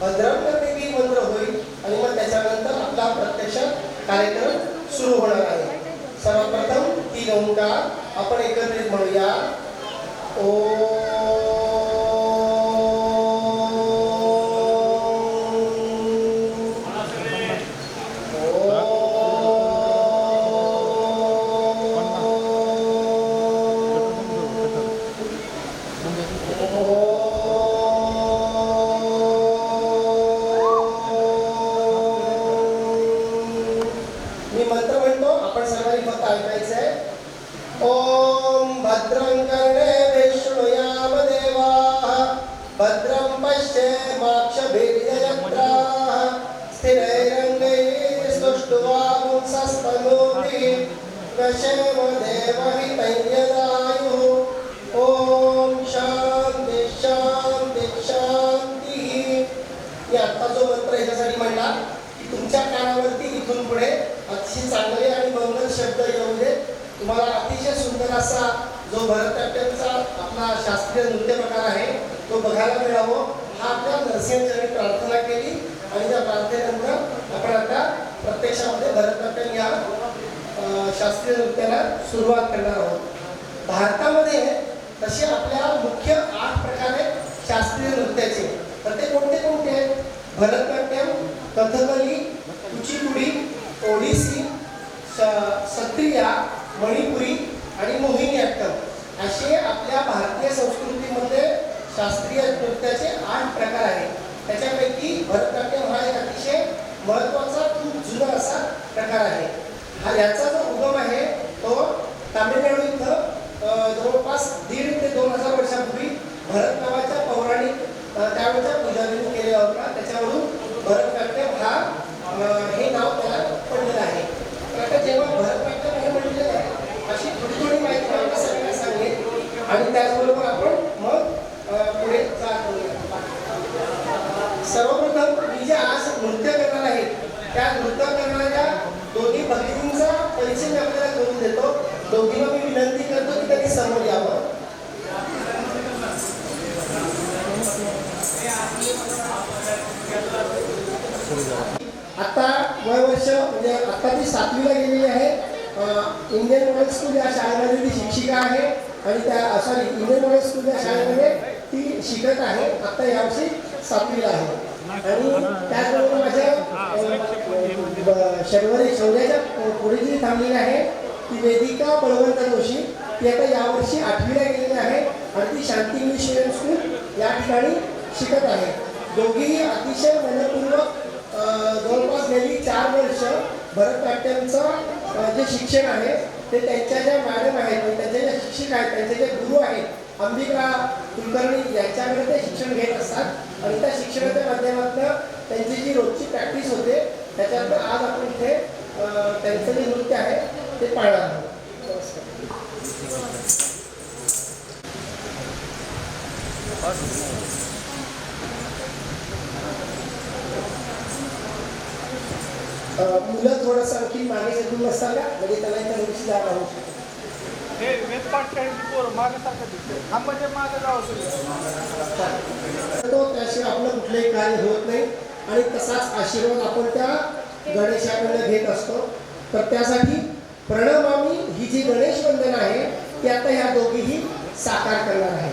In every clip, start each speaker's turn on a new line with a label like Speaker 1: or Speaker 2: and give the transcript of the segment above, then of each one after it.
Speaker 1: भद्रम करणे मंत्र होईल आणि मग त्याच्यानंतर आपला प्रत्यक्ष कार्यक्रम सुरू होणार आहे. सर्वप्रथम 3 ओंकार आपण एकत्रित म्हणूया. ओ शास्त्रीय नृत्याला सुरुवात करणार आहोत. भारतामध्ये तसे आपल्या मुख्य 8 प्रकार आहेत शास्त्रीय नृत्याचे. तर ते कोणते कोणते आहेत? भरतनाट्यम, कथकली, कुचिपुडी, ओडिसी, सत्रिया, मणिपुरी आणि मोहिनीअट्टम असे आपल्या भारतीय संस्कृतीमध्ये शास्त्रीय नृत्याचे 8 प्रकार आहेत. त्याच्यापैकी भरतनाट्यम हा एक अतिशय महत्त्वाचा खूप जुना असा प्रकार आहे. हा याचा जो उगम आहे तो तामिळनाडू इथं जवळपास 1,500 ते 2,000 वर्षापूर्वी भरत नावाच्या पौराणिक त्यावेळच्या पुजारीने केलेला होता. त्याच्यावरून भरतनाट्यम हा हे नाव त्याला पडलेलं आहे. तर आता जेव्हा भरतनाट्यम हे म्हटलेलं आहे अशी थोडी माहिती आपल्या सगळ्यांना सांगेल आणि त्याचबरोबर आपण मग पुढे जात करूया. सर्वप्रथम मी जे आज नृत्य करणार आहे त्या नृत्य करणाऱ्या दोन्ही भगिनींचा परिचय मी आपल्याला करून देतो. दोघींना मी विनंती करतो की त्यांनी समोर यावं. आता वयवर्ष म्हणजे आता ती 7वीला गेलेली आहे. इंडियन मॉडेल स्कूल या शाळेमध्ये ती शिक्षिका आहे आणि त्या इंडियन मॉडेल स्कूल या शाळेमध्ये ती शिकत आहे. आता यावर्षी 7वीला आहे. आणि त्याचबरोबर माझ्या शौर्याच्या पुढे जी थांबलेली आहे ती वेदिका बळवंत जोशी. ती आता यावर्षी 8वीला गेलेली आहे आणि ती शांती इंग्लिश मीडियम स्कूल या ठिकाणी शिकत आहे. दोघीही अतिशय मनपूर्वक जवळपास गेली 4 वर्ष भरतनाट्यमचं जे शिक्षण आहे ते त्यांच्या ज्या मॅडम आहेत त्यांचे जे शिक्षक आहेत त्यांचे जे गुरु आहेत अंबिका कुलकर्णी यांच्याकडे ते शिक्षण घेत असतात आणि त्या शिक्षणाच्या माध्यमातून त्यांची जी रोजची प्रॅक्टिस होते त्याच्यातून आज आपण इथे त्यांचं जे नृत्य आहे ते पाहणार आहोत. मुलं थोडंसं आणखी मागे सरकून नसतात का म्हणजे त्याला एका दिवशी जागा होऊ शकते. त्याशिवाय आपलं कुठलंही कार्य होत नाही आणि तसाच आशीर्वाद आपण त्या गणेशाकडे घेत असतो. तर त्यासाठी प्रणमामी ही जी गणेश वंदना आहे ती आता ह्या दोघीही साकार करणार आहे.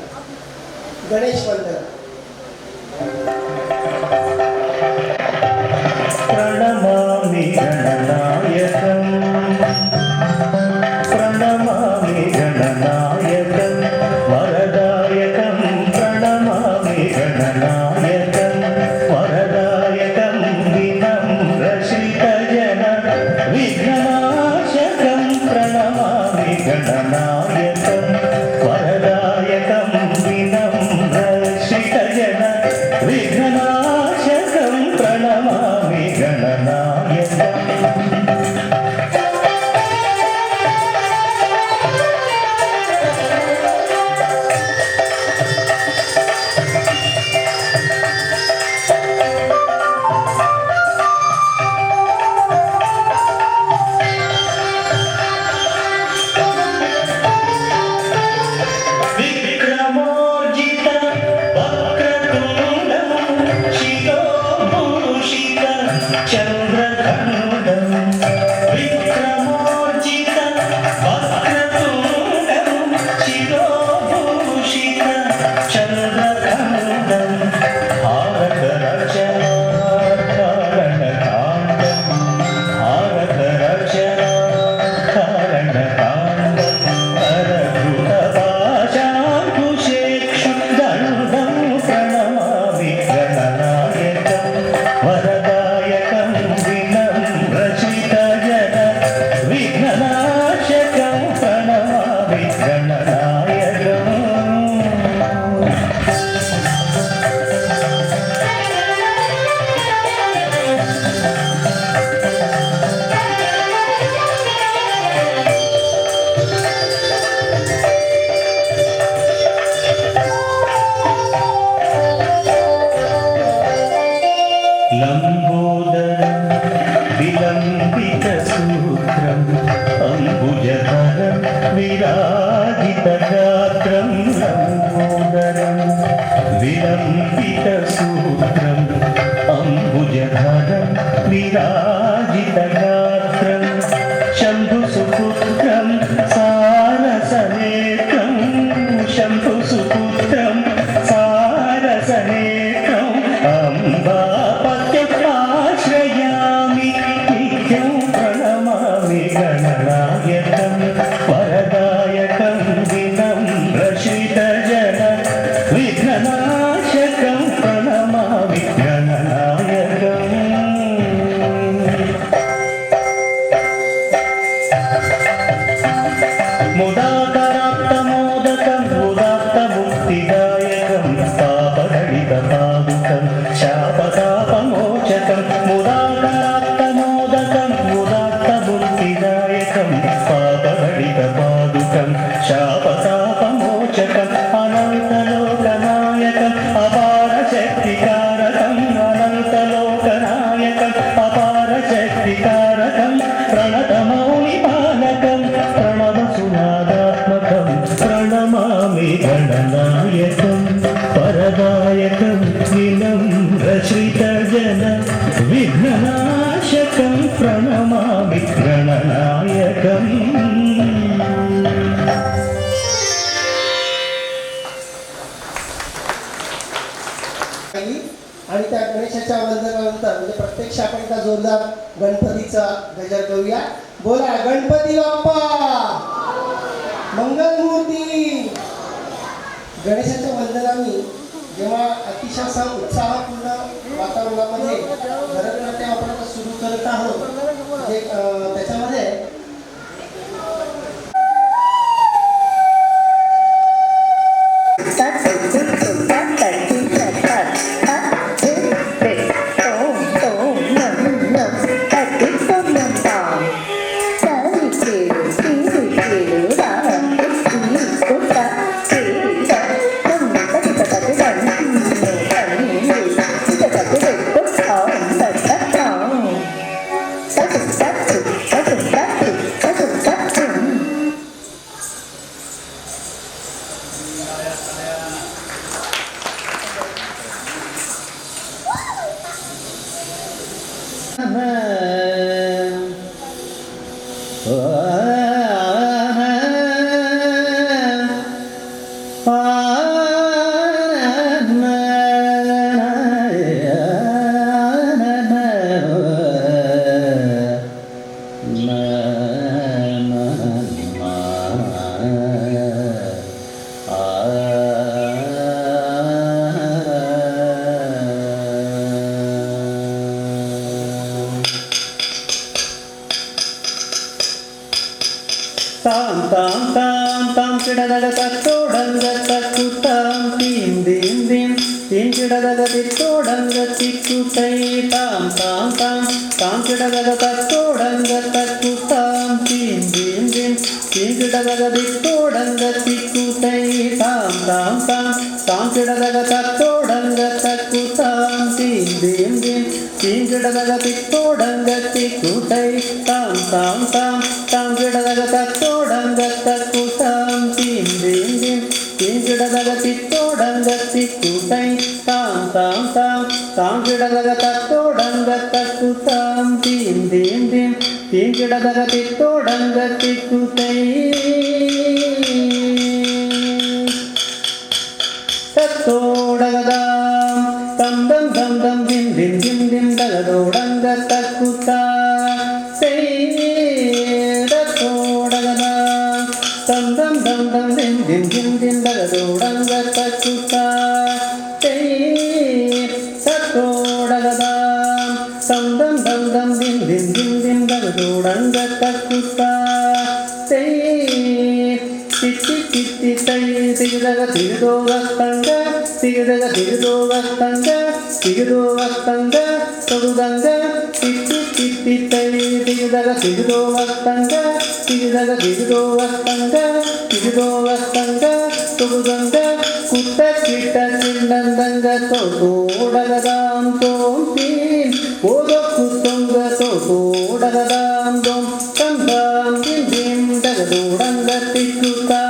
Speaker 1: गणेश वंदना.
Speaker 2: प्रणमामि गणनायकं प्रणमामि गणनायकं वरदायकं प्रणमामि गणनायकं वरदायकं विनम्रश्रितजन विघ्ननाशकं प्रणमामि गणनायकं वरदायकं विनम्रश्रितजन विघ्ननाशकं लम्बोदरं विलम्बितसूत्रम् अम्बुजधरं विराजितगात्रं लम्बोदरं विलम्बितसूत्रम् अम्बुजधरं विराजितगात्रं शम्भुसुपुत्रं सारसनेत्रं शम्भुसुपुत्रं सारसनेत्रम् अम्बापत्यमाश्रयामि नित्यं प्रणमामि गणनायकं वरदायकं विनम्रश्रितजन विघ्ननाशकं प्रणमामि गणनायकम् मुदाकराप्तमोदकं मुदात्तमुक्तिदायकं पापदलितपादुकं शापतापमोचकं मुदाकराप्तमोदकं मुदात्तमुक्तिदायकं पापदलितपादुकं शापतापमोचकम् अनन्तलोकनायकम् अपारशक्तिकारकम् अनन्तलोकनायकम् अपारशक्तिकारकं प्रणतमौलिपालकं प्रणवसुनादात्मकं प्रणमामि गणनायकं परदायकं विनम्रश्रितजन विघ्ननाशकं प्रणमामि गणनायकम्
Speaker 1: आणि त्या गणेशाच्या वंदनानंतर म्हणजे प्रत्यक्ष आपण त्या जोरदार गणपतीचा गजर करूया. बोला गणपती बाप्पा मंगलमूर्ती. गणेशाच्या वंदनाने जेव्हा अतिशय असा उत्साहपूर्ण वातावरणामध्ये भरतनाट्य आपण आता सुरू करत आहोत म्हणजे त्याच्यामध्ये ताम ताम ताम ताम चिडदग तत्तोडंग तत्कुताम तीम दीम दीम तीम चिडदग तित्तोडंग तित्कुतै ताम ताम ताम ताम चिडदग तत्तोडंग तत्कुताम तीम दीम दीम तीम चिडदग तित्तोडंग तित्कुतै ताम ताम ताम ताम चिडदग तत्तोडंग तत्कुताम तीम दीम दीम तीम चिडदग तित्तोडंग तित्कुतै ताम ताम ताम ताम चिडदग तत्तोडंग तत्कुताम तीम दीम दीम तीम चिडदग तित्तोडंग तित्कुतै ताम ताम ताम ताम चिडदग तत्तोडंग तत्कुताम तीम दीम दीम तीम चिडदग तित्तोडंग तित्कुतै तत्तोडगदाम तम दम दम दम दिम दिम दिम दिम दगदोडंग तत्कुता तै तत्तोडगदाम तम दम दम दम दिम दिम दिम दिम दगदोडंग तत्कुता तै तत्तोडगदाम तम दम दम दम दिम दिम दिम दिम दगदोडंग तत्कुता तै तित्ति तित्ति तै तिगदग तिगदो वस्तंग तिगदग तिगदो वस्तंग तिगदो वस्तंग तोडुदंग तित्ति तित्ति तै तिगदग तिगदो वस्तंग तिगदग तिगदो वस्तंग तिगदो वस्तंग तोडुदंग कुत्त किट्ट चिन्नंदंग तोडगदाम तोम तीन
Speaker 3: ఓదొక్కు తొంగతో తోడగదాం దొం తందాం దిం దగదోడంగ తిక్కుతా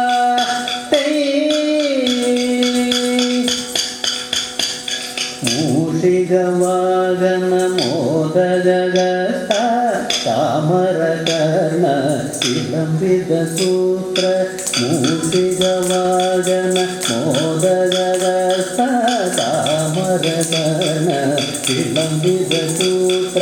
Speaker 3: మూషిగవాగన మోదగగస్త తామరకర్ణ విలంబిత సూత్ర మూషిగవాగన మోదగగస్త తామరకర్ణ విలంబిత సూత్ర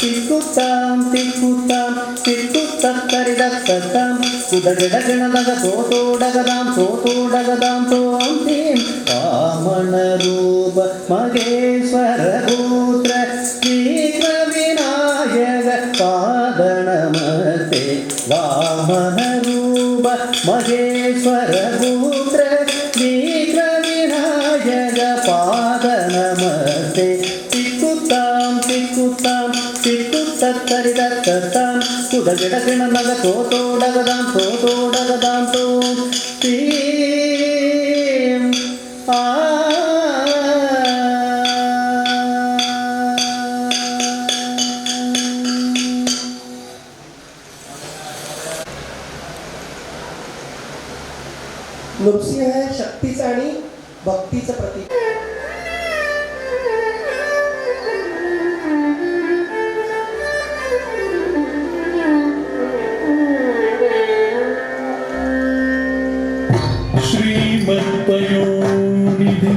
Speaker 3: తిక్కుతాం తిక్కుతాం తిక్కుతత్తరిదత్తతాం కుదగడగణలగ తోతోడగదాం తోతోడగదాం తోం తీం వామన రూప మహేశ్వర పుత్ర శ్రీగ్ర వినాయక పాదనమస్తే వామన రూప మహేశ్వర పుత్ర శ్రీగ్ర వినాయక పాదనమస్తే తిక్కుతాం తిక్కుతాం తిక్కుతత్తరిదత్తతాం కుదగడగణలగ తోతోడగదాం తోతోడగదాం తోం తీం
Speaker 1: नृसिंह हे शक्तीचं आणि भक्तीचं प्रतीक.
Speaker 2: श्रीमत्पयोनिधि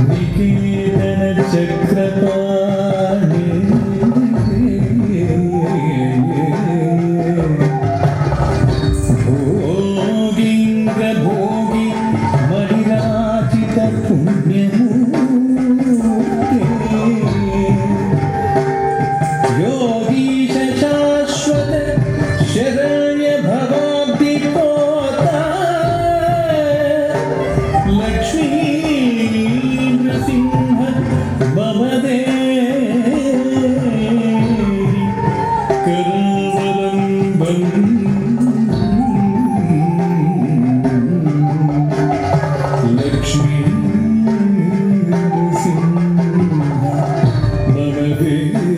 Speaker 2: निकेतन चक्रपाणि भोगीन्द्र भोगी मणिराजित पुण्यमूर्ते योगीश शाश्वत शरण्य भवाब्धिपोता लक्ष्मी नृसिंह मम देहि करावलम्बम् लक्ष्मी नृसिंह मम देहि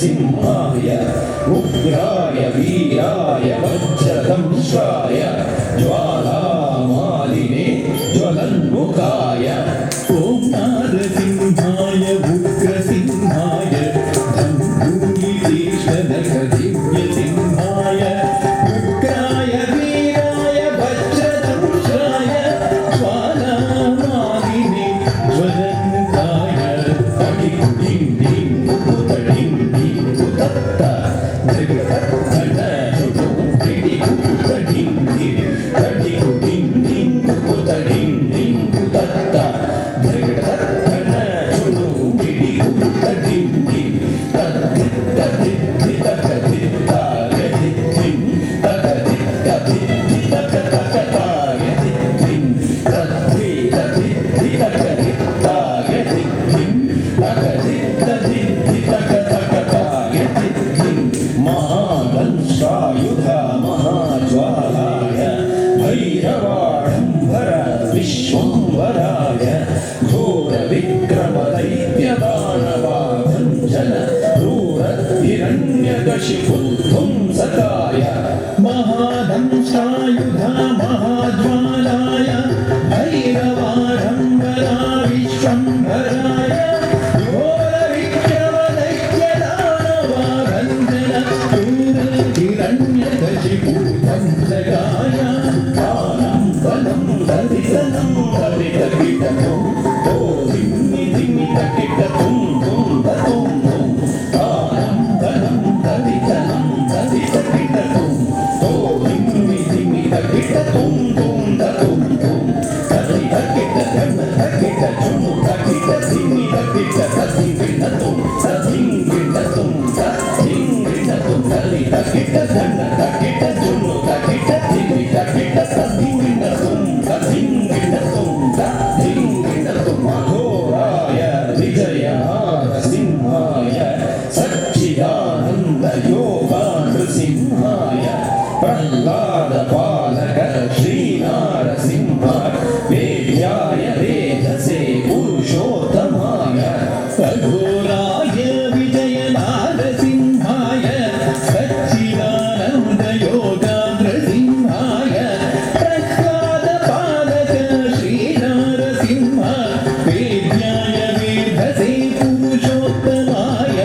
Speaker 4: सिंहाय उग्राय वीराय वज्रदंशाय ज्वालामालिने ज्वलन्मुखाय
Speaker 2: ॐ नारसिंहाय उग्रसिंहाय धम्भूलितीक्ष्णनखदिव्यसिंहाय उग्राय वीराय वज्रदंशाय ज्वालामालिने ज्वलन्मुखाय
Speaker 4: भैरवाडम्बर विश्वम्भराय घोर शशिपुंसकाय
Speaker 2: महादंशायुधा महाज्वालाय भैरवारंबरा विश्वंभराय घोरविक्रमदैत्यदानवाभञ्जन क्रूरहिरण्यकशिपूतंसकाय
Speaker 4: दानं वनं ददितनं ददितकिटकं ओ धिमि धिमि तकिटकं तुं ततुं तुं दानं वनं ददितनं ददितकिटकं ओ धिमि धिमि तकिटकं तुं ततुं तुं ददितकिटकं तकिटचुं तकिटधिमि तकिटतधिमिनतुं तधिमिनतुं तधिमिनतुं ददितकिटकं तकिटचुं तकिटधिमि तकिटतधिमिनतुं तधिमिनतुं तधिमिनतुं अघोराय विजयनारसिंहाय सच्चिदानन्द योगानृसिंहाय प्रह्लादपालक श्रीनारसिंह वेद्याय वेधसे पुरुषोत्तमाय
Speaker 2: अघोराय विजयनारसिंहाय सच्चिदानन्दयोगाग्रसिंहाय प्रह्लादपालक श्रीनारसिंह वेद्याय वेधसे पुरुषोत्तमाय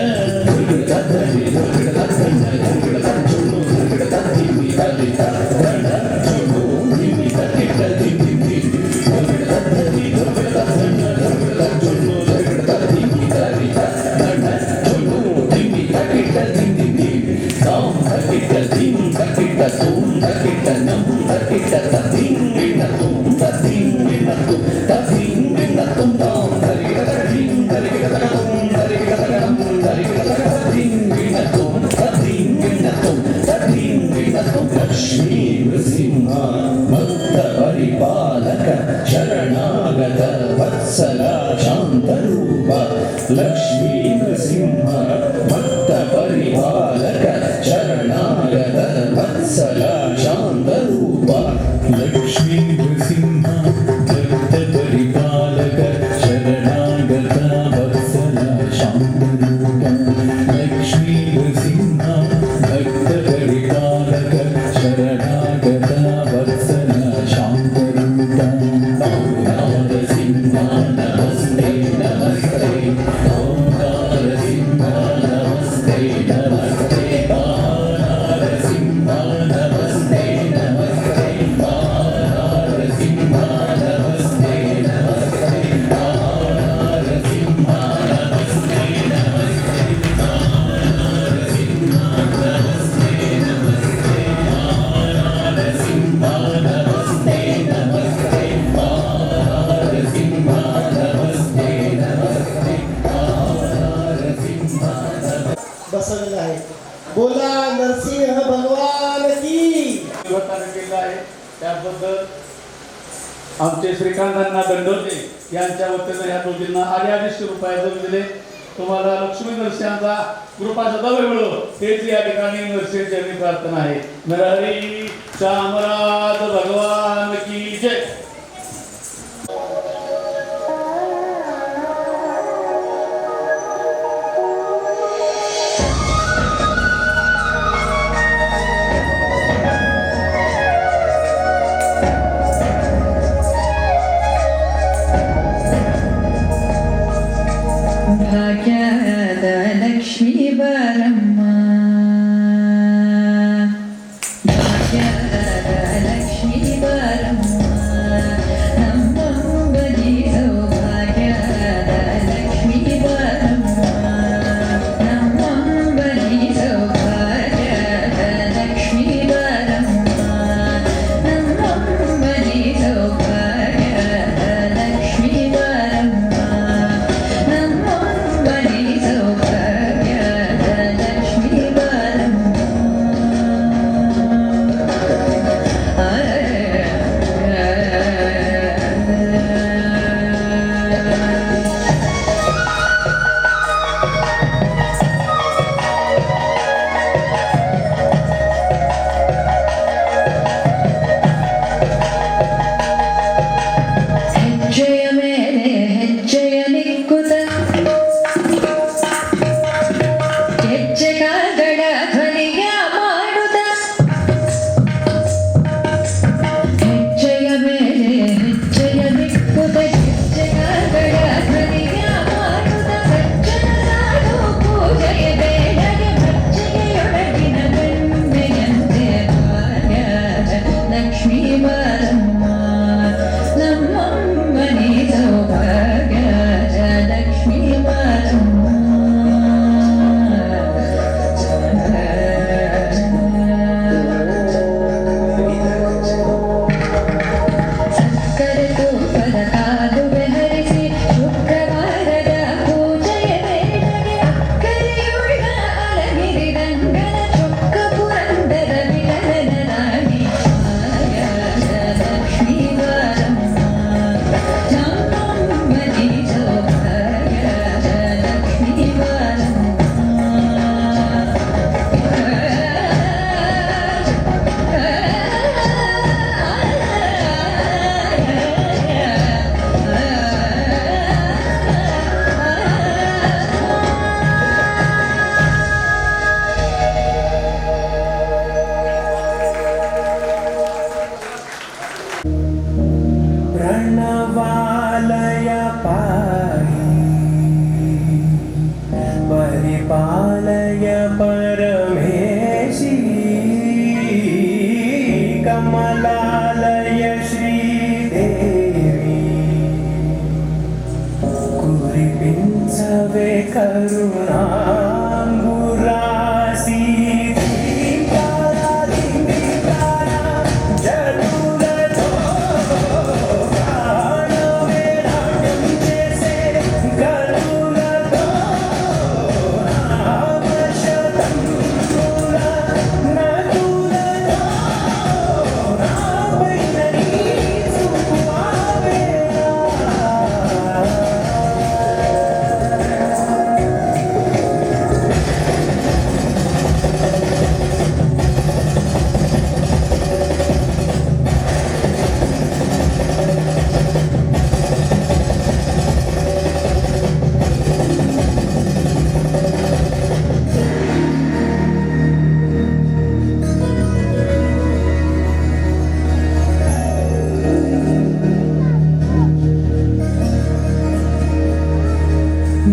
Speaker 4: लक्ष्मी नृसिंह भक्त परिपालक शरणागत वत्सला शान्तरूप लक्ष्मी नृसिंह भक्त परिपालक शरणागत वत्सला शान्तरूप
Speaker 2: लक्ष्मी नृसिंह भक्त परिपालक शरणागत वत्सल शान्तरूप लक्ष्मी नृसिंह भक्त परिपालक शरणागत वत्सल शान्तरूप
Speaker 4: नरसिंह नमस्ते नमस्ते ॐ नरसिंह नमस्ते नमस्ते नरसिंह नमस्ते नमस्ते नरसिंह नमस्ते नमस्ते नरसिंह नमस्ते
Speaker 1: बसवलेलं आहे. बोला नरसिंह भगवान की.
Speaker 5: विभागाने केलं आहे त्याबद्दल आमचे श्रीकांतांना दंडवते यांच्या वतीनं या दोघींना अडीच रुपयाचं दिले. तुम्हाला लक्ष्मी नरसिंहाचा कृपा सदा मिळो हेच या ठिकाणी नरसिंहाची प्रार्थना आहे. नरहरी चामराज भगवान की जय.
Speaker 6: ಭಾಗ್ಯದ ಲಕ್ಷ್ಮೀ ಬರಮ್ಮ ಭಾಗ್ಯದ ಲಕ್ಷ್ಮೀ ಬರಮ್ಮ ನಮ್ಮಂಬಲಿ ಸೌಭಾಗ್ಯದ ಲಕ್ಷ್ಮೀ ಬರಮ್ಮ ನಮ್ಮಂಬಲಿ ಸೌಭಾಗ್ಯದ ಲಕ್ಷ್ಮೀ ಬರಮ್ಮ ನಮ್ಮಂಬಲಿ ಸೌಭಾಗ್ಯದ ಲಕ್ಷ್ಮೀ ಬರಮ್ಮ ನಮ್ಮಂಬಲಿ
Speaker 2: కురిపించవే కరుణాంబురాసి దీపారా దీపారా జరులతో ప్రాణమే నాట్యం చేసే గరులతో నామశతంబుల నదులతో నాపైన నీ చూపు ఆవేలా.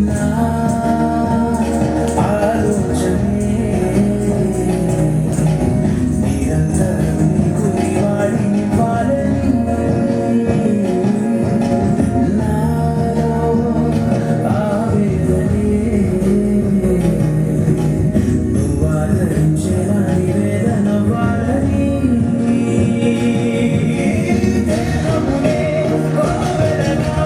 Speaker 2: నా ఆలోచనే నిరంతరం కురివాడిని పాలని నాలో ఆవేదనే నువ్వు ఆదరించిన నివేదన వాడని దేహమునే కోవెలగా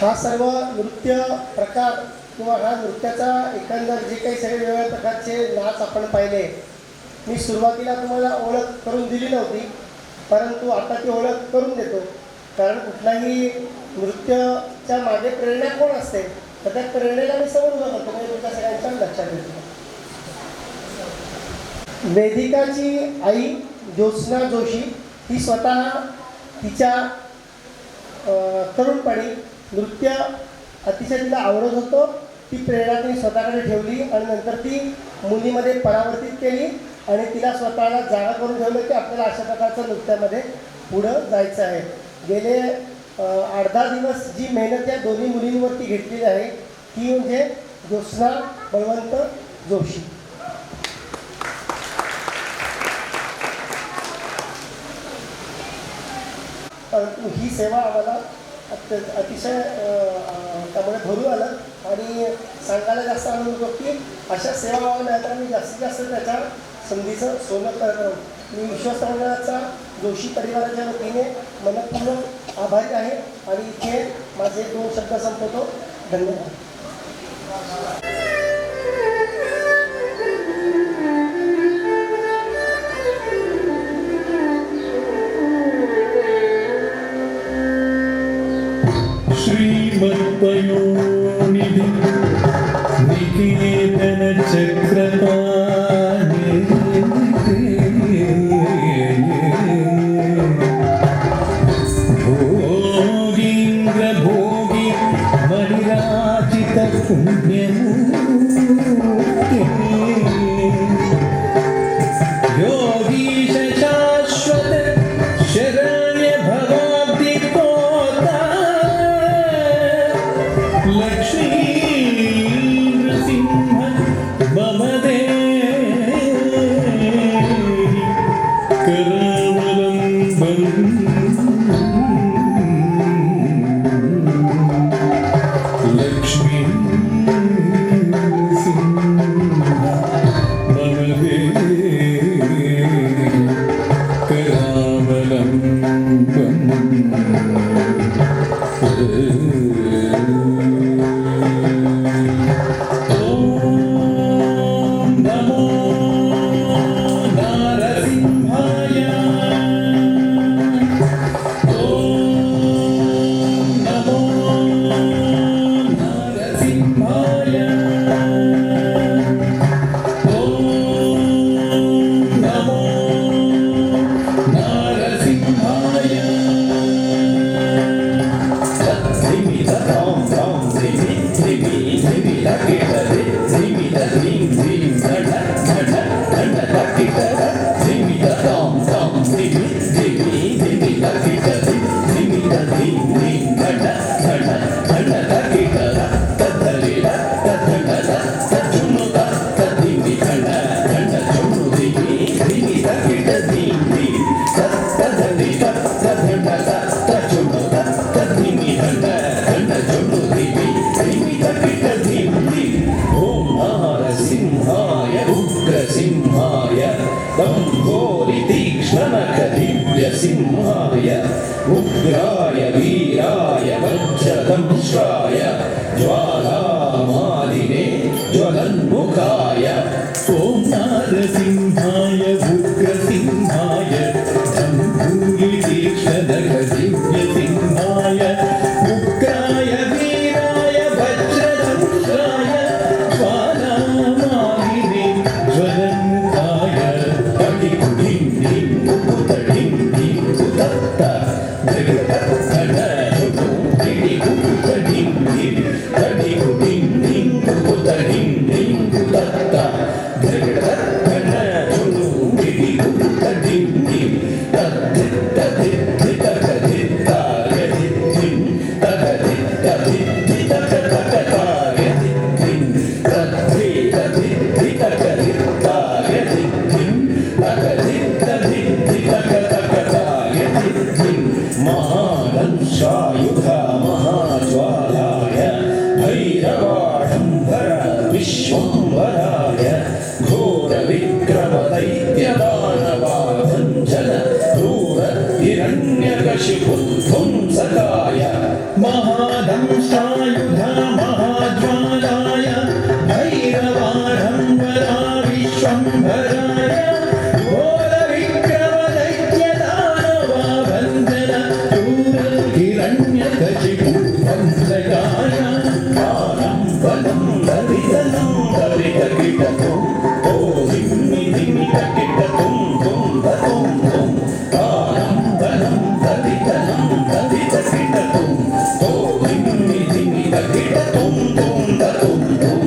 Speaker 1: हा सर्व नृत्य प्रकार किंवा हा नृत्याचा एकंदर जे काही सगळे वेगवेगळ्या प्रकारचे नाच आपण पाहिले, मी सुरुवातीला तुम्हाला ओळख करून दिली नव्हती, परंतु आता ती ओळख करून देतो. कारण कुठलाही नृत्याच्या मागे प्रेरणा कोण असते तर त्या प्रेरणेला मी समजून करतो, म्हणजे तुमच्या सगळ्यांच्या लक्षात येतो. वेदिकाची आई ज्योत्स्ना जोशी ही स्वतः तिच्या तरुणपणी नृत्य अतिशय तिला आवडत होतं. ती प्रेरणा तिने स्वतःकडे ठेवली आणि नंतर ती मुलीमध्ये परावर्तित केली आणि तिला स्वतःला जागा करून ठेवलं की आपल्याला अशा प्रकारचं नृत्यामध्ये पुढं जायचं आहे. गेले 8-10 दिवस जी मेहनत या दोन्ही मुलींवरती घेतलेली आहे ती म्हणजे ज्योत्स्ना बळवंत जोशी. परंतु ही सेवा आम्हाला अतिशय त्यामुळे भरून आलं आणि सांगायला जास्त आनंद होतो की अशा सेवा आम्हाला मिळाल्या मी जास्तीत जास्त त्याच्या संधीचं सोनं करत राहू. मी विश्वसंघाचा जोशी परिवाराच्या वतीने मनपूर्वक आभारी आहे आणि इथे माझे 2 शब्द संपवतो. धन्यवाद.
Speaker 2: श्रीमत्पयोनिधि निकेतन चक्रपाणि भोगीन्द्र भोगी मणिराचित योगीश शाश्वत शरण्य भवाब्धिपोता लक्ष्मी नृसिंह मम देहि करावलम्बम् लक्ष्मी नृसिंह मम देहि ॐ नमो नारसिंहाय ॐ नमो नारसिंहाय ॐ नमो नारसिंहाय सिंहाय उग्रसिंहाय दम्भोलितीक्ष्णनखदिव्यसिंहाय उग्राय वीराय वज्रदंष्ट्राय ज्वालामालिने ज्वलन्मुखाय ॐ नारसिंहाय उग्रसिंहाय दम्भोलितीक्ष्णनखदिव्यसिंहाय उग्राय वीराय वज्रदंष्ट्राय ज्वालामालिने ज्वलन्मुखाय महादंशायुध महाज्वालाय भैरवाडम्बर विश्वम्भराय घोरविक्रमदैत्यदानवाभञ्जन क्रूर हिरण्यकशिपुध्वंसकाय महादंशायुध महाज्वालाय भैरवाडम्बरा विश्वम्भराय घोरविक्रमदैत्यदानवाभञ्जन क्रूर हिरण्यकशिपुध्वंसकाय कालं वनं दरिदनं दरिदकिटकुं ओ धिम्मि धिम्मि तकिटकुं तुं ततुं तुं कालं वनं दरिदनं दरिदकिटकुं ओ धिम्मि धिम्मि तकिटकुं तुं ततुं तुं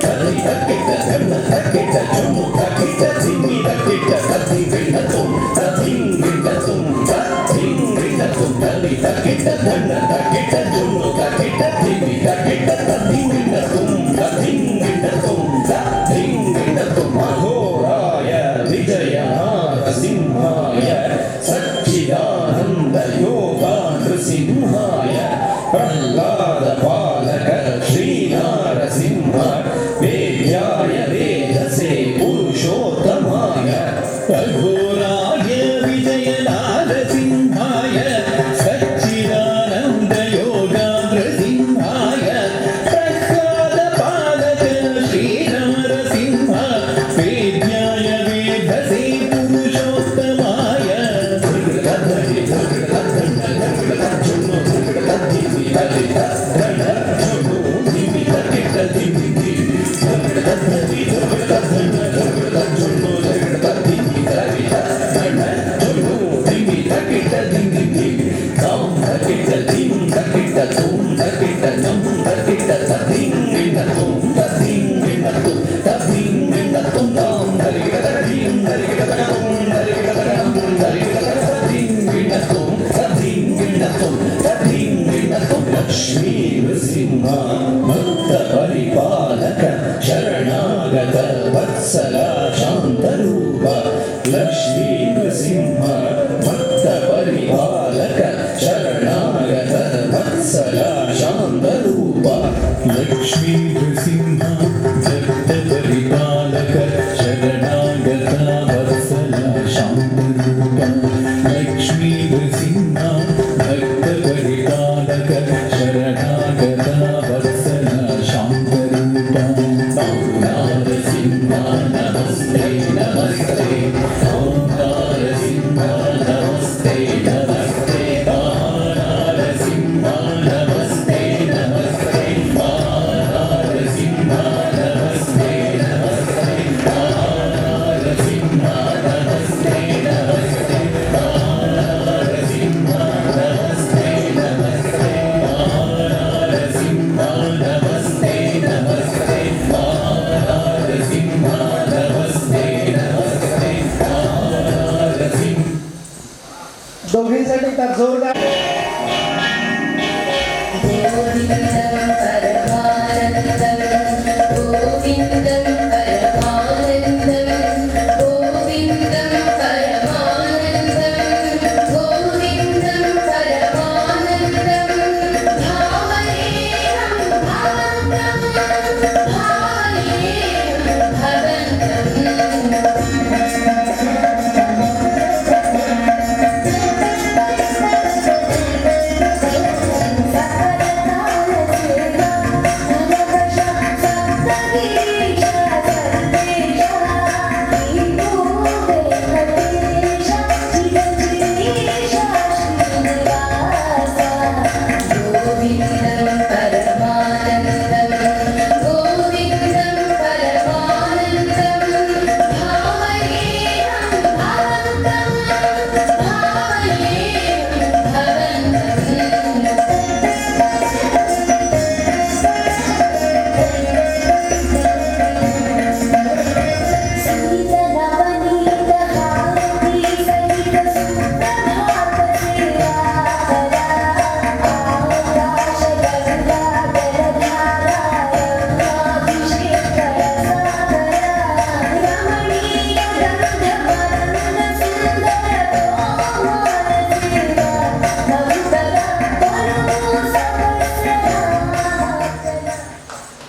Speaker 2: दरिदकिटकं तकिटकुं तकिट धिम्मि तकिट ततिविणतुं ततिविणतुं ततिविणतुं दरिदकिटकं तकिट जुनु तकिट धिम्मि तकिट ततिविणतुं ततिविणतुं ततिविणतुं अघोराय विजयनारसिंहाय सच्चिदानन्द योगा नृसिंहाय प्रह्लादपालक श्रीनारसिंह वेद्याय वेदसे पुरुषोत्तमाय अघोराय विजयनारसिंहाय सच्चिदानन्द योगा नृसिंहाय प्रह्लादपालक श्रीनारसिंह वेद्याय वेदसे पुरुषोत्तमाय
Speaker 3: एकदा जोरदार